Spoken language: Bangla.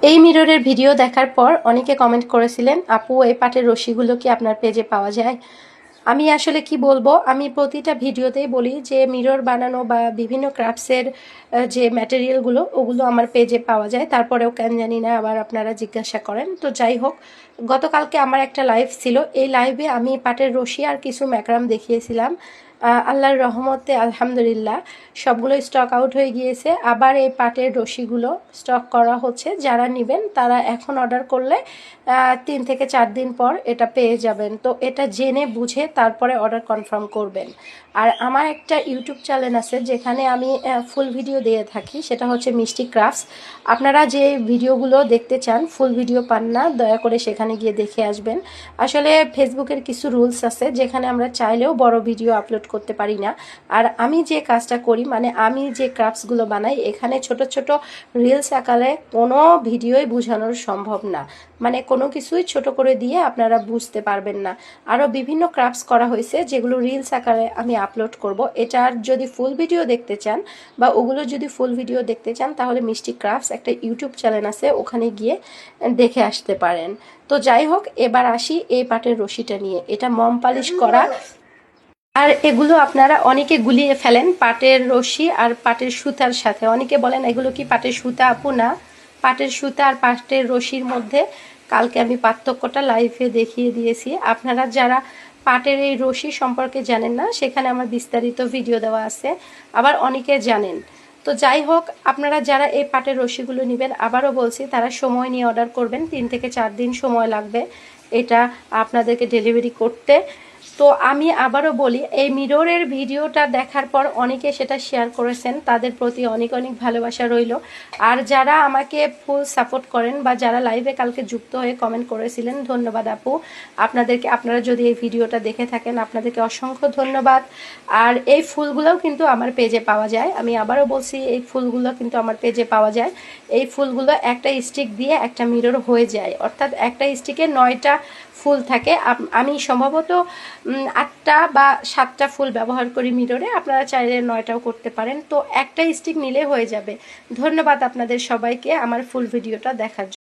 এই মিররের ভিডিও দেখার পর অনেকে কমেন্ট করেছিলেন, আপু এই পাটের রশিগুলো কি আপনার পেজে পাওয়া যায়? আমি আসলে কি বলবো, আমি প্রতিটা ভিডিওতেই বলি যে মিরর বানানো বা বিভিন্ন ক্রাফটসের যে ম্যাটেরিয়ালগুলো ওগুলো আমার পেজে পাওয়া যায়, তারপরেও কেন জানি না আবার আপনারা জিজ্ঞাসা করেন। তো যাই হোক, গতকালকে আমার একটা লাইভ ছিল, এই লাইভে আমি পাটের রশি আর কিছু ম্যাকরাম দেখিয়েছিলাম। আল্লাহর রহমতে আলহামদুলিল্লাহ সবগুলো স্টক আউট হয়ে গিয়েছে। আবার এই পাটের রশিগুলো স্টক করা হচ্ছে, যারা নেবেন তারা এখন অর্ডার করলে 3 থেকে 4 দিন পর এটা পেয়ে যাবেন। তো এটা জেনে বুঝে তারপরে অর্ডার কনফার্ম করবেন। আর আমার একটা ইউটিউব চ্যানেল আছে যেখানে আমি ফুল ভিডিও দিয়ে থাকি, সেটা হচ্ছে মিষ্টি ক্রাফটস। আপনারা যে ভিডিওগুলো দেখতে চান ফুল ভিডিও পান না, দয়া করে সেখানে গিয়ে দেখে আসবেন। আসলে ফেসবুকের কিছু রুলস আছে যেখানে আমরা চাইলেও বড় ভিডিও আপলোড করতে পারি না। আর আমি যে কাজটা করি, মানে আমি যে ক্রাফটসগুলো বানাই, এখানে ছোট ছোট রিলস আকারে কোনো ভিডিওই বোঝানোর সম্ভব না, মানে কোনো কিছুই ছোট করে দিয়ে আপনারা বুঝতে পারবেন না। আরও বিভিন্ন ক্রাফটস করা হয়েছে যেগুলো রিলস আকারে আমি আপলোড করব। এটার যদি ফুল ভিডিও দেখতে চান বা ওগুলো যদি ফুল ভিডিও দেখতে চান তাহলে মিষ্টি ক্রাফটস একটা ইউটিউব চ্যানেল আছে, ওখানে গিয়ে দেখে আসতে পারেন। তো যাই হোক, এবার আসি এই পাটের রশিটা নিয়ে। এটা মম পালিশ করা, আর এগুলো আপনারা অনেকে গুলিয়ে ফেলেন পাটের রশি আর পাটের সুতার সাথে। অনেকে বলেন এগুলো কি পাটের সুতা? আপু না, পাটের সুতা আর পাটের রশির মধ্যে কালকে আমি পার্থক্যটা লাইভে দেখিয়ে দিয়েছি। আপনারা যারা পাটের এই রশি সম্পর্কে জানেন না, সেখানে আমার বিস্তারিত ভিডিও দেওয়া আছে, আবার অনেকে জানেন। তো যাই হোক, আপনারা যারা এই পাটের রশিগুলো নেবেন, আবারও বলছি তারা সময় নিয়ে অর্ডার করবেন, 3 থেকে 4 দিন সময় লাগবে এটা আপনাদেরকে ডেলিভারি করতে। তো আমি আবারও বলি, এই মিররের ভিডিওটা দেখার পর অনেকে সেটা শেয়ার করেছেন, তাদের প্রতি অনেক অনেক ভালোবাসা রইল। আর যারা আমাকে ফুল সাপোর্ট করেন বা যারা লাইভে কালকে যুক্ত হয়ে কমেন্ট করেছিলেন, ধন্যবাদ আপু আপনাদেরকে। আপনারা যদি এই ভিডিওটা দেখে থাকেন আপনাদেরকে অসংখ্য ধন্যবাদ। আর এই ফুলগুলোও কিন্তু আমার পেজে পাওয়া যায়, আমি আবারও বলছি এই ফুলগুলো কিন্তু আমার পেজে পাওয়া যায়। এই ফুলগুলো একটা স্টিক দিয়ে একটা মিরর হয়ে যায়, অর্থাৎ একটা স্টিকে 9টা ফুল থাকে। আমি সম্ভবত 8টা বা 7টা ফুল ব্যবহার করি মিররে, আপনারা চাইলে 9টাও করতে পারেন। তো একটা স্টিক নিলে হয়ে যাবে। ধন্যবাদ আপনাদের সবাইকে আমার ফুল ভিডিওটা দেখার জন্য।